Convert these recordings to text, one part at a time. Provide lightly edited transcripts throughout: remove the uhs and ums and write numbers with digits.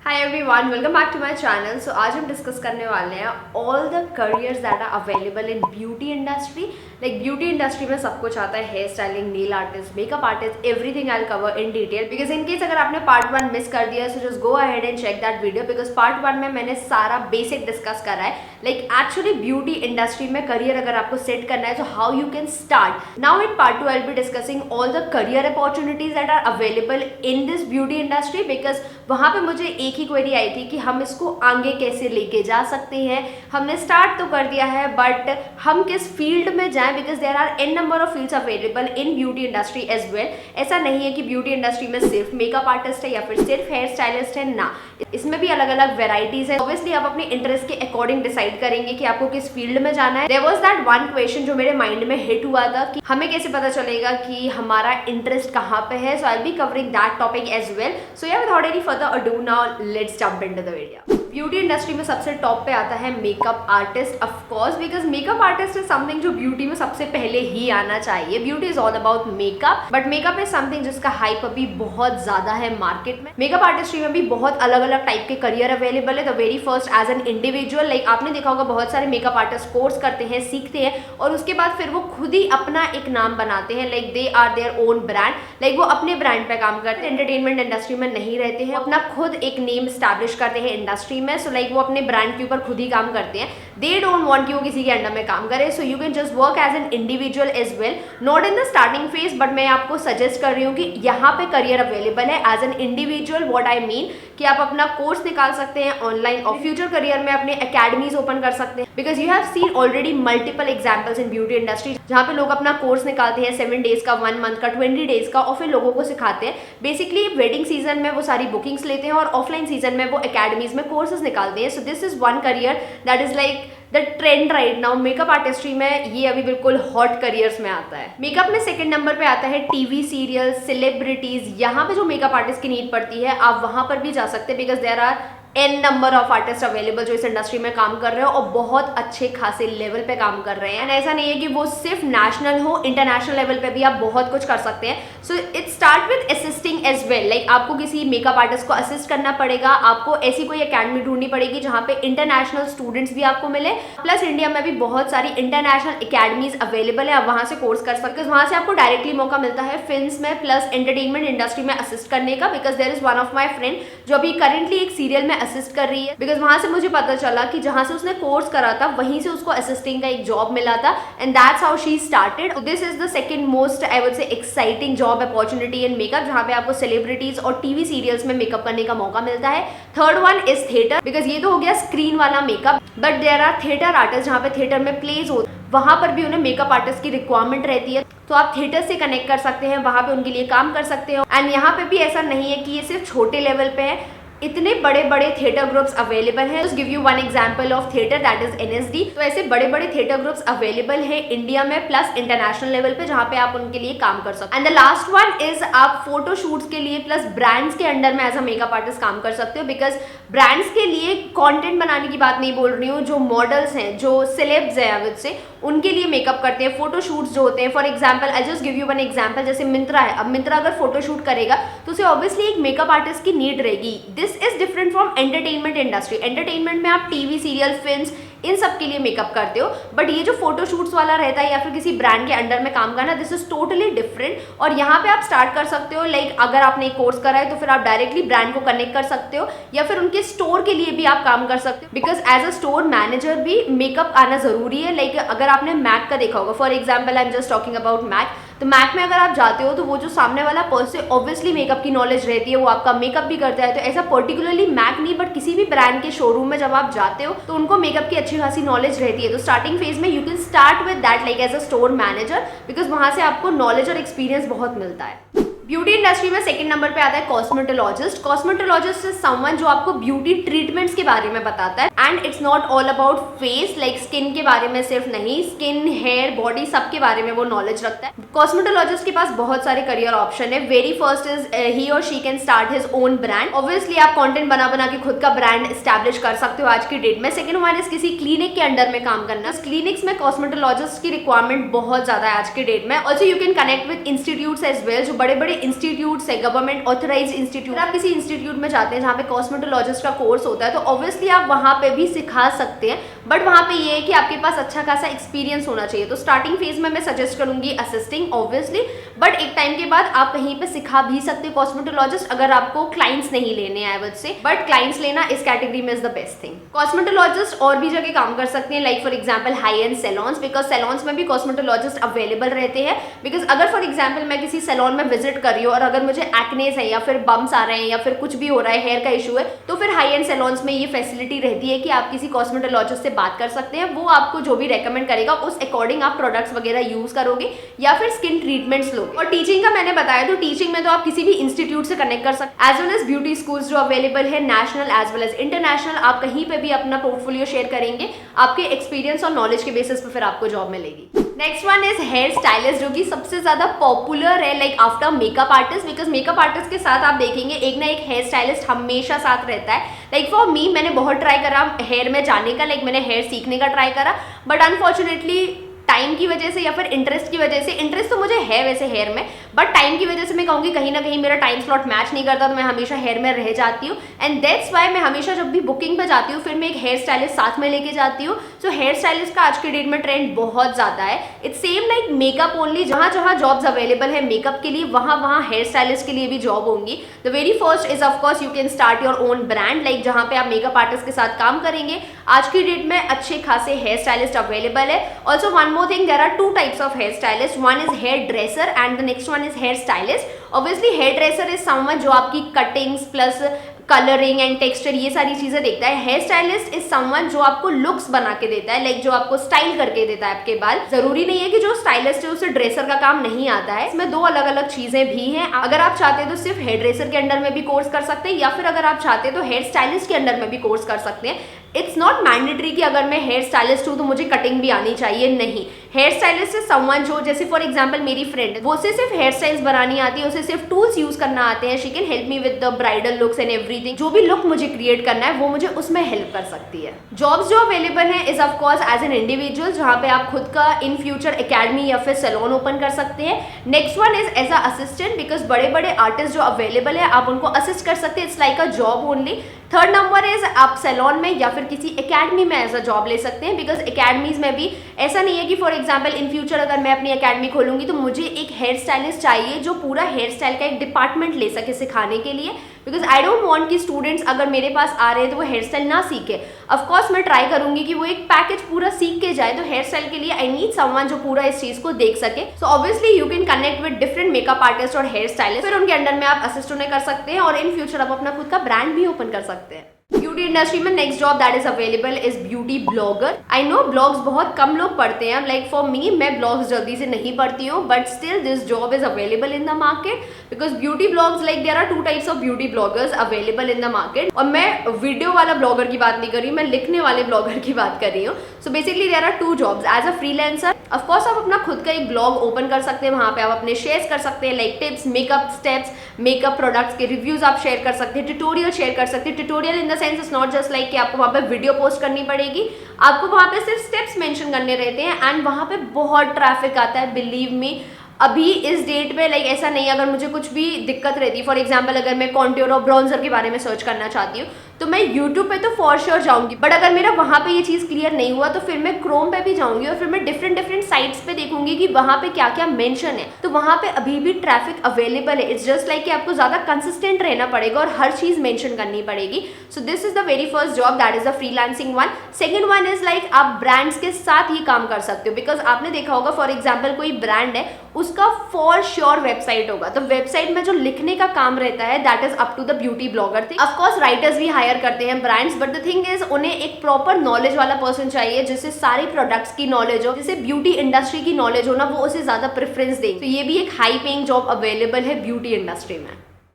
Hi everyone, welcome back to my channel. So आज हम discuss करने वाले हैं all the careers that are available in beauty industry. Like beauty industry में सब कुछ आता है, hair styling, nail artist, makeup artist, everything I will cover in detail. Because in case अगर आपने पार्ट 1 मिस कर दिया so just go ahead and check that video, because part 1 में मैंने सारा बेसिक डिस्कस करा है। लाइक एक्चुअली ब्यूटी इंडस्ट्री में करियर अगर आपको सेट करना है तो how you can start. Now in part 2 I will be discussing all the career opportunities that are available in this beauty industry. Because वहां पे मुझे एक ही क्वेरी आई थी कि हम इसको आगे कैसे लेके जा सकते हैं। हमने स्टार्ट तो कर दिया है बट हम किस फील्ड में जाएं, because there are an number of fields available in beauty industry as well. ऐसा नहीं है कि ब्यूटी इंडस्ट्री में सिर्फ मेकअप आर्टिस्ट है या फिर सिर्फ हेयर स्टाइलिस्ट है, ना, इसमें भी अलग अलग वेराइटीज है। ऑब्वियसली आप अपने इंटरेस्ट के अकॉर्डिंग डिसाइड करेंगे कि आपको किस फील्ड में जाना है। There was that one question जो मेरे माइंड में हिट हुआ था कि हमें कैसे पता चलेगा कि हमारा इंटरेस्ट कहाँ पे है। So I will be covering that topic as well. So yeah without any further ado now let's jump into the video. Beauty industry में सबसे टॉप पे आता है makeup artist, of course, because makeup artist is something जो beauty में सबसे पहले ही आना चाहिए। Beauty is all about makeup, but makeup is something जिसका हाइप अभी बहुत ज्यादा है मार्केट में। मेकअप आर्टिस्ट्री में भी बहुत अलग अलग टाइप के करियर अवेलेबल है। The very first as an individual, like आपने देखा होगा बहुत सारे मेकअप आर्टिस्ट कोर्स करते हैं, सीखते हैं और उसके बाद फिर वो खुद ही अपना एक नाम बनाते हैं। Like they are their own brand, like वो अपने ब्रांड पे काम करते हैं। एंटरटेनमेंट इंडस्ट्री में नहीं रहते हैं, अपना खुद एक नेम स्टैब्लिश करते हैं इंडस्ट्री में। सो लाइक वो अपने ब्रांड के ऊपर खुद ही काम करते हैं। दे डोंट वांट कि वो किसी के अंडर में काम करे। So you can just work as an individual as well, not in the starting phase, but मैं आपको सजेस्ट कर रही हूँ कि यहाँ पे करियर अवेलेबल है as an individual. What I mean कि आप अपना कोर्स निकाल सकते हैं ऑनलाइन और फ्यूचर करियर में अपने अकेडमीज ओपन कर सकते हैं। Because you have seen already multiple examples in beauty industry जहाँ पे लोग अपना कोर्स निकालते हैं 7 डेज का, 1 मंथ का, 20 डेज का, और फिर लोगों को सिखाते हैं। बेसिकली वेडिंग सीजन में वो सारी बुकिंग्स लेते हैं और ऑफलाइन सीजन में वो अकेडमीज में कोर्सेज निकालते हैं। So this is one career that is like the trend right now. Makeup artistry में ये अभी बिल्कुल हॉट करियर्स में आता है। मेकअप में सेकंड नंबर पे आता है टीवी सीरियल, सेलिब्रिटीज। यहाँ पे जो मेकअप आर्टिस्ट की नीड पड़ती है आप वहां पर भी जा सकते हैं, because there are an number of artist available जो इस इंडस्ट्री में काम कर रहे हो और बहुत अच्छे खासे लेवल पे काम कर रहे हैं। ऐसा नहीं है कि वो सिर्फ नेशनल हो, इंटरनेशनल लेवल पे भी आप बहुत कुछ कर सकते हैं। So it start with assisting as well. Like आपको किसी मेकअप आर्टिस्ट को असिस्ट करना पड़ेगा, आपको ऐसी कोई अकेडमी ढूंढनी पड़ेगी जहाँ पे इंटरनेशनल स्टूडेंट्स भी आपको मिले। प्लस इंडिया में भी बहुत सारी इंटरनेशनल अकेडमीज अवेलेबल है, आप वहाँ से कोर्स कर सकते हो। वहाँ से आपको डायरेक्टली मौका मिलता है फिल्म्स में प्लस एंटरटेनमेंट इंडस्ट्री में असिस्ट करने का। Because there is one of my friend जो अभी करेंटली एक सीरियल में असिस्ट कर रही है। बिकॉज वहां से मुझे पता चला कि जहां से उसने कोर्स करा था वहीं से उसको असिस्टिंग का एक जॉब मिला था and that's how she started. This is the second most I would say exciting job opportunity in makeup, जहां पे आपको सेलिब्रिटीज और टीवी सीरियल्स में मेकअप करने का मौका मिलता है। Third one is theatre, because ये तो हो गया स्क्रीन वाला makeup, but there are theatre artist जहां पे थिएटर में प्लेज होते हैं, वहां पर भी उन्हें मेकअप आर्टिस्ट की रिक्वायरमेंट रहती है। तो आप थिएटर से कनेक्ट कर सकते हैं, वहां पे उनके लिए काम कर सकते हो। एंड यहाँ पे भी ऐसा नहीं है कि ये सिर्फ छोटे लेवल पे है, इतने बड़े बड़े थिएटर ग्रुप्स अवेलेबल हैं। Just give you one example of theatre that is NSD. तो ऐसे बड़े बड़े थिएटर ग्रुप्स अवेलेबल है इंडिया में प्लस इंटरनेशनल लेवल पे जहां पे आप उनके लिए काम कर सकते हो। And the last one is आप फोटो शूट्स के लिए प्लस ब्रांड्स के अंडर में एज अ मेकअप आर्टिस्ट काम कर सकते हो। बिकॉज ब्रांड्स के लिए कंटेंट बनाने की बात नहीं बोल रही हूँ, जो मॉडल्स हैं, जो सेलेब्स हैं आई वुड से, उनके लिए मेकअप करते हैं। फोटो शूट्स जो होते हैं, for example I just give you one example, जैसे मिंत्रा है। अब मिंत्रा अगर फोटो शूट करेगा तो उसे ऑब्वियसली एक मेकअप आर्टिस्ट की नीड रहेगी। This is different from entertainment industry. Entertainment में आप टीवी सीरियल, फिल्म्स, इन सब के लिए मेकअप करते हो, बट ये जो फोटो शूट्स वाला रहता है या फिर किसी ब्रांड के अंडर में काम करना, दिस इज टोटली डिफरेंट। और यहाँ पे आप स्टार्ट कर सकते हो, लाइक अगर आपने एक कोर्स करा है तो फिर आप डायरेक्टली ब्रांड को कनेक्ट कर सकते हो या फिर उनके स्टोर के लिए भी आप काम कर सकते हो। Because as a store manager भी मेकअप आना जरूरी है। लाइक अगर आपने मैक का देखा होगा, for example I am just talking about MAC, तो मैक में अगर आप जाते हो तो वो जो सामने वाला पर्सन ऑब्वियसली मेकअप की नॉलेज रहती है, वो आपका मेकअप भी करता है। तो ऐसा पर्टिकुलरली मैक नहीं, बट किसी भी ब्रांड के शोरूम में जब आप जाते हो तो उनको मेकअप की अच्छी खासी नॉलेज रहती है। तो स्टार्टिंग फेज में you can start with that like as a store manager, because वहां से आपको नॉलेज और एक्सपीरियंस बहुत मिलता है। ब्यूटी इंडस्ट्री में सेकंड नंबर पे आता है कॉस्मेटोलॉजिस्ट। कॉस्मेटोलॉजिस्ट इज समवन जो आपको ब्यूटी ट्रीटमेंट्स के बारे में बताता है। And it's not all about face, like skin के बारे में सिर्फ नहीं, स्किन, हेयर, बॉडी, सब के बारे में वो नॉलेज रखता है। कॉस्मेटोलॉजिस्ट के पास बहुत सारे करियर ऑप्शन है। वेरी फर्स्ट इज ही और she can start his own brand. Obviously आप कंटेंट बना बना के खुद का ब्रांड एस्टैब्लिश कर सकते हो आज की डेट में। सेकंड वन इज किसी क्लिनिक के अंडर में काम करना। क्लिनिक्स में कॉस्मेटोलॉजिस्ट की रिक्वायरमेंट बहुत ज्यादा है आज के डेट में। Also you can connect with institutes as well, जो बड़े बड़े इंस्टीट्यूट्स है, गवर्नमेंट ऑथराइज इंस्टीट्यूट, आप किसी इंस्टीट्यूट में जाते हैं जहाँ पे कॉस्मेटोलॉजिस्ट का कोर्स होता है तो ऑब्वियसली आप वहाँ पे भी सिखा सकते हैं, बट वहाँ पे ये है कि आपके पास अच्छा खासा एक्सपीरियंस होना चाहिए। तो स्टार्टिंग फेज में मैं सजेस्ट करूंगी असिस्टिंग ऑब्वियसली, बट एक टाइम के बाद आप कहीं पे सिखा भी सकते हो कॉस्मेटोलॉजिस्ट, अगर आपको क्लाइंट्स नहीं लेने हैं I would say, but clients लेना इस कैटेगरी में is the best thing. Cosmetologist और भी जगह काम कर सकते हैं, like for example high and salons, because salons में भी कॉस्मेटोलॉजिस्ट अवेलेबल रहते हैं। बिकॉज अगर फॉर एग्जाम्पल मैं किसी सैलॉन में विजिट कर रही हूँ और अगर मुझे एक्नेस है या फिर बम्स आ रहे हैं या फिर कुछ भी हो रहा है, हेयर का इशू है, तो फिर हाई एंड सैलॉन्स में ये फैसिलिटी रहती है कि आप किसी कॉस्मेटोलॉजिस्ट से बात कर सकते हैं, वो आपको जो भी रेकमेंड करेगा उस अकॉर्डिंग आप प्रोडक्ट्स वगैरह यूज करोगे या फिर स्किन ट्रीटमेंट्स लोगे। और टीचिंग का मैंने बताया, तो टीचिंग में तो आप किसी भी इंस्टीट्यूट से कनेक्ट कर सकते, as well as beauty schools जो अवेलेबल है national as well as international, आप कहीं पे भी अपना पोर्टफोलियो शेयर करेंगे, आपके एक्सपीरियंस और नॉलेज के बेसिस पे फिर आपको जॉब मिलेगी। Next one is here stylist, जो कि सबसे ज्यादा पॉपुलर है like after makeup artist, because makeup artist के साथ आप देखेंगे एक ना एक हेयर स्टाइलिस्ट हमेशा साथ रहता है। लाइक फॉर मी, मैंने बहुत ट्राई करा हेयर में जाने का, लाइक मैंने हेयर सीखने का ट्राई करा, बट अनफॉर्चुनेटली टाइम की वजह से या फिर इंटरेस्ट की वजह से, इंटरेस्ट तो मुझे है वैसे हेयर में, बट टाइम की वजह से मैं कहूँगी कहीं ना कहीं मेरा टाइम स्लॉट मैच नहीं करता, तो मैं हमेशा हेयर में रह जाती हूँ। एंड दैट्स वाई मैं हमेशा जब भी बुकिंग पे जाती हूँ फिर मैं एक हेयर स्टाइलिस्ट साथ में लेके जाती हूँ। सो हेयर स्टाइलिस्ट का आज के डेट में ट्रेंड बहुत ज़्यादा है। It's same like makeup only, जहाँ जहाँ जॉब्स अवेलेबल है मेकअप के लिए, वहाँ वहाँ हेयर स्टाइलिस्ट के लिए भी जॉब होंगी। The very first is of course you can start your own brand, like जहाँ पे आप मेकअप आर्टिस्ट के साथ काम करेंगे। आज की डेट में अच्छे खासे हेयर स्टाइलिस्ट अवेलेबल है। Also one more thing, there are two types of hairstylist, one is hairdresser and the next one is hairstylist. Obviously hairdresser is someone जो आपकी cuttings plus colouring and texture ये सारी चीजें देखता है। Hair stylist is someone जो आपको looks बना के देता है, लाइक जो आपको स्टाइल करके देता है आपके बाल। जरूरी नहीं है कि जो स्टाइलिस्ट है उसे ड्रेसर का काम नहीं आता है, इसमें दो अलग अलग चीजें भी हैं। अगर आप चाहते हैं तो सिर्फ हेयर ड्रेसर के अंडर में भी कोर्स कर सकते हैं, या फिर अगर आप चाहते हैं तो हेयर स्टाइलिस्ट के अंडर में भी कोर्स कर सकते हैं। इट्स नॉट मैंडेटरी कि अगर मैं हेयर स्टाइलिस्ट हूँ तो मुझे कटिंग भी आनी चाहिए, नहीं। हेयर स्टाइलिस्ट इज समवन जो, जैसे फॉर एग्जांपल मेरी फ्रेंड, वो उसे सिर्फ हेयर स्टाइल्स बनानी आती है, उसे सिर्फ टूल्स यूज करना आते हैं। She can help me with the bridal looks and everything. जो भी लुक मुझे क्रिएट करना है वो मुझे उसमें हेल्प कर सकती है। जॉब्स जो अवेलेबल है is of course as an individual, जहाँ पे आप खुद का इन फ्यूचर एकेडमी या फिर सैलून ओपन कर सकते हैं। Next one is as a assistant, because बड़े बड़े आर्टिस्ट जो अवेलेबल है आप उनको असिस्ट कर सकते हैं, it's like a job only. Third number is आप सैलून में या फिर किसी एकेडमी में एज अ जॉब ले सकते हैं, बिकॉज एकेडमीज में भी ऐसा नहीं है कि फॉर एग्जाम्पल इन फ्यूचर अगर मैं अपनी एकेडमी खोलूंगी तो मुझे एक हेयर स्टाइलिस्ट चाहिए जो पूरा हेयर स्टाइल का एक डिपार्टमेंट ले सके सिखाने के लिए, बिकॉज आई डोंट वांट कि स्टूडेंट्स अगर मेरे पास आ रहे हैं तो वो हेयर स्टाइल ना सीखे। ऑफकोर्स मैं ट्राई करूंगी कि वो एक पैकेज पूरा सीख के जाए, तो हेयर स्टाइल के लिए आई नीड समवन जो पूरा इस चीज को देख सके। So obviously you can connect with different makeup artist और हेयर स्टाइलिस्ट, फिर उनके अंडर में आप असिस्ट उन्हें कर सकते हैं और इन फ्यूचर आप अपना खुद का ब्रांड भी ओपन कर सकते हैं। ब्यूटी इंडस्ट्री में next job that is available is beauty blogger. I know blogs बहुत कम लोग पढ़ते हैं, लाइक फॉर मी, मैं ब्लॉग्स जल्दी से नहीं पढ़ती हूँ, but still this job is available in the market, because beauty blogs, like there are two types of beauty bloggers available in the market. और मैं वीडियो वाला ब्लॉगर की बात नहीं कर रही हूँ, मैं लिखने वाले ब्लॉगर की बात कर रही हूँ। So basically there are two jobs. As a freelancer of course आप अपना खुद का एक ब्लॉग ओपन कर सकते हैं, वहाँ पे आप अपने शेयर्स कर सकते हैं, like tips, makeup steps, makeup products के रिव्यूज आप शेयर कर सकते हैं, ट्यूटोरियल शेयर कर सकते हैं। Tutorial in the sense is not just like कि आपको वहाँ पे वीडियो पोस्ट करनी पड़ेगी, आपको वहाँ पे सिर्फ स्टेप्स मेंशन करने रहते हैं, एंड वहाँ पे बहुत ट्रैफिक आता है, बिलीव मी। अभी इस डेट पे लाइक ऐसा नहीं है, अगर मुझे कुछ भी दिक्कत रहती है, फॉर एग्जांपल अगर मैं कॉन्ट्योर और ब्राउन्जर के बारे में सर्च करना चाहती हूँ तो मैं यूट्यूब पे तो फॉर श्योर जाऊंगी, बट अगर मेरा वहाँ पे ये चीज़ क्लियर नहीं हुआ तो फिर मैं क्रोम पे भी जाऊंगी और फिर मैं डिफरेंट साइट्स पे देखूंगी कि वहाँ पे क्या क्या मेंशन है। तो वहाँ पे अभी भी ट्रैफिक अवेलेबल है। इट्स जस्ट लाइक कि आपको ज़्यादा कंसिस्टेंट रहना पड़ेगा और हर चीज़ मेंशन करनी पड़ेगी। So this is the very first job, that is the freelancing one. Second one is like आप ब्रांड्स के साथ ही काम कर सकते हो, बिकॉज आपने देखा होगा फॉर एग्जाम्पल कोई ब्रांड है, उसका फॉर श्योर वेबसाइट होगा, तो वेबसाइट में जो लिखने का काम रहता है that is up to the beauty blogger thing. Of course writers भी हायर करते हैं brands, but the thing is उन्हें एक प्रॉपर नॉलेज वाला पर्सन चाहिए जिससे सारी प्रोडक्ट्स की नॉलेज हो, जिससे ब्यूटी इंडस्ट्री की नॉलेज हो ना, वो उसे ज्यादा प्रेफरेंस दे। तो ये भी एक हाई पेइंग जॉब अवेलेबल है ब्यूटी इंडस्ट्री में।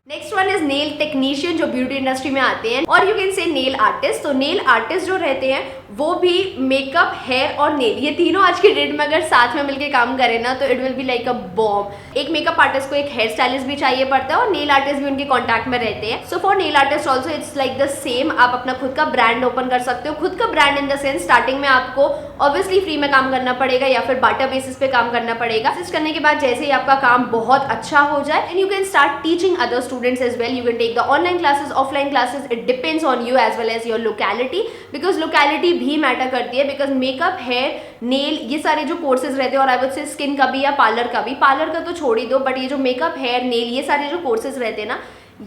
Next one is nail technician, जो ब्यूटी इंडस्ट्री में आते हैं, और you can say nail artist. तो नेल आर्टिस्ट जो रहते हैं वो भी मेकअप, हेयर और नेल, ये तीनों आज की डेट में अगर साथ में मिलके काम करें ना तो it will be like a bomb. एक मेकअप आर्टिस्ट को एक हेयर स्टाइलिस्ट भी चाहिए पड़ता है और नेल आर्टिस्ट भी उनके कॉन्टैक्ट में रहते हैं। So for nail artist also it's like the same, आप अपना खुद का ब्रांड ओपन कर सकते हो। खुद का brand in the sense starting में आपको ऑब्वियसली फ्री में काम करना पड़ेगा या फिर बाटा बेसिस पे काम करना पड़ेगा। असिस्ट करने के बाद जैसे ही आपका काम बहुत अच्छा हो जाए and you can start teaching other students as well. You can take the online classes, offline classes, it depends on you as well as your locality, because locality भी मैटर करती है। बिकॉज मेकअप, हेयर, नेल ये सारे जो courses रहते हैं और I would say skin का भी या पार्लर का भी, पार्लर का तो छोड़ ही दो, बट ये जो मेकअप, हेयर, नेल ये सारे जो कोर्सेज रहते हैं ना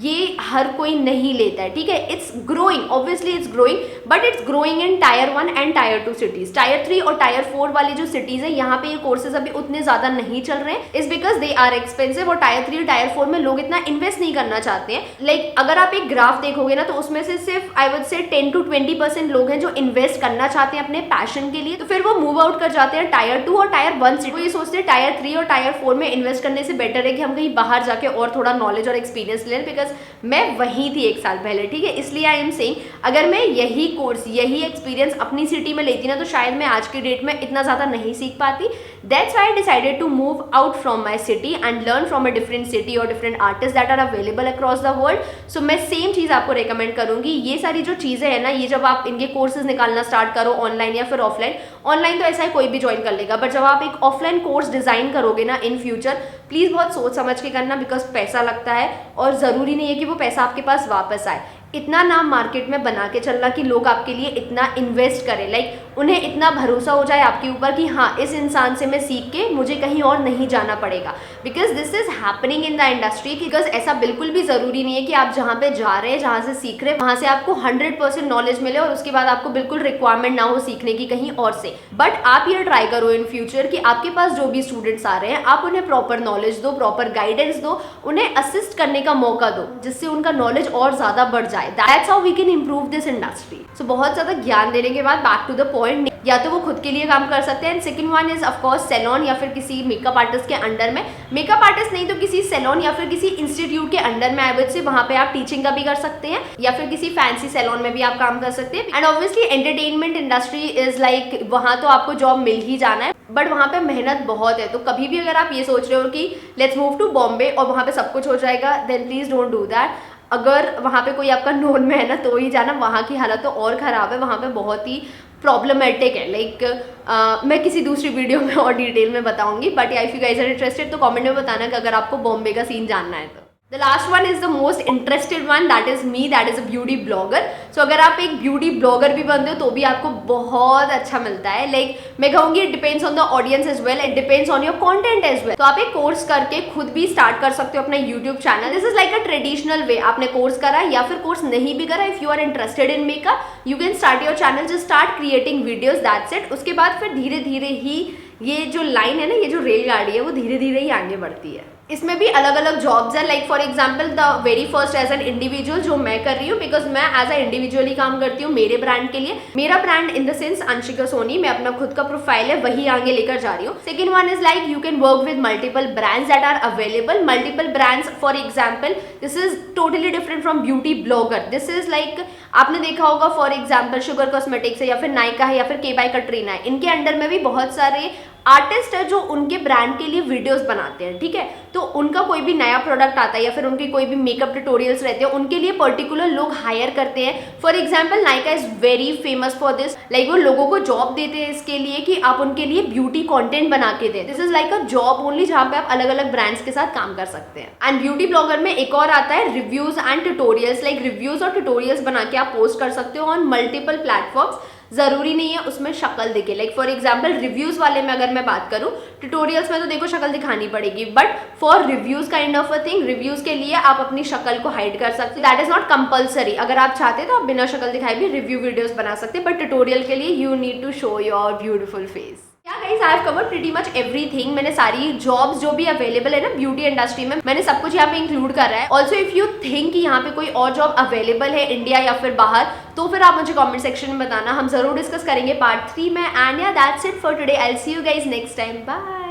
ये हर कोई नहीं लेता है, ठीक है। It's growing, obviously it's growing, but it's growing in tyre 1 and tyre 2 cities. Tyre 3 और टायर 4 वाली जो सिटीज है यहाँ पे ये कोर्सेज अभी उतने ज्यादा नहीं चल रहे हैं, is because they are expensive. और टायर 3 और टायर 4 में लोग इतना इन्वेस्ट नहीं करना चाहते हैं। लाइक अगर आप एक ग्राफ देखोगे ना तो उसमें से सिर्फ आई वुड से 10 to 20% लोग हैं जो इन्वेस्ट करना चाहते हैं अपने पैशन के लिए, तो फिर वो मूव आउट कर जाते हैं टायर 2 और टायर 1 सिटी। वो ये सोचते हैं टायर 3 और टायर 4 में इन्वेस्ट करने से बेटर है कि हम कहीं बाहर जाके और थोड़ा नॉलेज और एक्सपीरियंस लें, बिकॉज मैं वही थी 1 साल पहले, ठीक है। इसलिए आई एम सेइंग अगर मैं यही कोर्स, यही एक्सपीरियंस अपनी सिटी में लेती ना तो शायद मैं आज की डेट में इतना ज़्यादा नहीं सीख पाती। That's why I decided to move out from my city and learn from a different city और different artist that are available across the world. So मैं सेम चीज़ आपको रिकमेंड करूंगी। ये सारी जो चीज़ें हैं ना, ये जब आप इनके कोर्सेज निकालना स्टार्ट करो ऑनलाइन या फिर ऑफलाइन, ऑनलाइन तो ऐसा है कोई भी ज्वाइन कर लेगा, बट जब आप एक ऑफलाइन कोर्स डिजाइन करोगे ना इन फ्यूचर, प्लीज़ बहुत सोच समझ के करना, बिकॉज पैसा लगता है और ज़रूरी नहीं है कि वो पैसा आपके पास वापस आए। इतना नाम मार्केट में बना के चलना कि लोग आपके लिए इतना इन्वेस्ट करें, लाइक उन्हें इतना भरोसा हो जाए आपके ऊपर कि हाँ इस इंसान से मैं सीख के मुझे कहीं और नहीं जाना पड़ेगा, because this is happening in the industry. Because ऐसा बिल्कुल भी ज़रूरी नहीं है कि आप जहाँ पे जा रहे हैं, जहाँ से सीख रहे हैं वहाँ से आपको 100% नॉलेज मिले और उसके बाद आपको बिल्कुल रिक्वायरमेंट ना हो सीखने की कहीं और से। बट आप ये ट्राई करो इन फ्यूचर कि आपके पास जो भी स्टूडेंट्स आ रहे हैं आप उन्हें प्रॉपर नॉलेज दो, प्रॉपर गाइडेंस दो, उन्हें असिस्ट करने का मौका दो जिससे उनका नॉलेज और ज़्यादा बढ़ जाए। That's how we can improve this industry. So बहुत ज़्यादा ज्ञान देने के बाद बैक टू द पॉइंट, या तो वो खुद के लिए काम कर सकते हैं, and second one is of course salon या फिर किसी मेकअप आर्टिस्ट के अंडर में, मेकअप आर्टिस्ट नहीं तो किसी सैलून या फिर किसी इंस्टीट्यूट के अंडर में आई वुड से, वहाँ पे आप टीचिंग का भी कर सकते हैं या फिर किसी फैंसी सैलून में भी आप काम कर सकते हैं। And obviously entertainment industry is like वहाँ तो आपको जॉब मिल ही जाना है, बट वहाँ पे मेहनत बहुत है। तो कभी भी अगर आप ये सोच रहे हो कि लेट्स मूव टू बॉम्बे और वहाँ पे सब कुछ हो जाएगा, then please don't do that. अगर वहाँ पे कोई आपका नोन में है ना तो ही जाना, वहाँ की हालत तो और ख़राब है, वहाँ पे बहुत ही प्रॉब्लमेटिक है। लाइक मैं किसी दूसरी वीडियो में और डिटेल में बताऊंगी, but if you guys are interested तो कमेंट में बताना कि अगर आपको बॉम्बे का सीन जानना है तो। The last one is the most interested one, that is me, that is a beauty blogger. So अगर आप एक ब्यूटी ब्लॉगर भी बनते हो तो भी आपको बहुत अच्छा मिलता है। लाइक मैं कहूँगी it depends on the audience as well, it depends on your content as well. तो आप एक कोर्स करके खुद भी स्टार्ट कर सकते हो अपना YouTube channel. This is like a traditional way, आपने कोर्स करा या फिर कोर्स नहीं भी करा, if you are interested in makeup you can start your channel, just start creating videos, that's it. उसके बाद फिर धीरे धीरे ही ये जो लाइन है ना, ये जो रेलगाड़ी है वो धीरे धीरे ही आगे बढ़ती है। इसमें भी अलग अलग जॉब्स है, like for example the very first as an individual जो मैं कर रही हूँ, बिकॉज मैं एज अ इंडिविजुअली काम करती हूँ मेरे ब्रांड के लिए। मेरा brand in the sense Anshika Soni, मैं अपना खुद का प्रोफाइल है वही आगे लेकर जा रही हूँ। Second one is like you can work with multiple brands that are available. Multiple brands for example, this is totally different from beauty blogger. This is like आपने देखा होगा फॉर एग्जाम्पल शुगर कॉस्मेटिक्स है या फिर नायका है या फिर के बाय कटरीना है, इनके अंडर में भी बहुत सारे आर्टिस्ट है जो उनके ब्रांड के लिए वीडियोस बनाते हैं, ठीक है। तो उनका कोई भी नया प्रोडक्ट आता है या फिर उनके कोई भी मेकअप ट्यूटोरियल्स रहते हैं, उनके लिए पर्टिकुलर लोग हायर करते हैं। For example Nykaa is very famous for this, like वो लोगों को जॉब देते हैं इसके लिए कि आप उनके लिए ब्यूटी कंटेंट बना के दें। This is like a job only जहाँ पे आप अलग अलग ब्रांड्स के साथ काम कर सकते हैं। एंड ब्यूटी ब्लॉगर में एक और आता है reviews and tutorials, like reviews और ट्यूटोरियल्स बना के आप पोस्ट कर सकते हो ऑन मल्टीपल प्लेटफॉर्म्स। जरूरी नहीं है उसमें शक्ल दिखे, लाइक फॉर एग्जाम्पल रिव्यूज वाले में अगर मैं बात करूं, ट्यूटोरियल्स में तो देखो शक्ल दिखानी पड़ेगी, but for reviews kind of a thing, reviews के लिए आप अपनी शक्ल को हाइड कर सकते हैं। दैट इज नॉट कंपल्सरी, अगर आप चाहते तो आप बिना शक्ल दिखाए भी रिव्यू वीडियोस बना सकते हैं, बट ट्यूटोरियल के लिए you need to show your beautiful face. क्या guys, I have covered pretty much everything. मैंने सारी जॉब्स जो भी अवेलेबल है ना ब्यूटी इंडस्ट्री में, मैंने सब कुछ यहाँ पे इंक्लूड करा है। ऑल्सो इफ यू थिंक कि यहाँ पे कोई और जॉब अवेलेबल है इंडिया या फिर बाहर, तो फिर आप मुझे कमेंट सेक्शन में बताना, हम जरूर डिस्कस करेंगे पार्ट 3 में। एंड या that's it for today, I will see you guys next time, bye.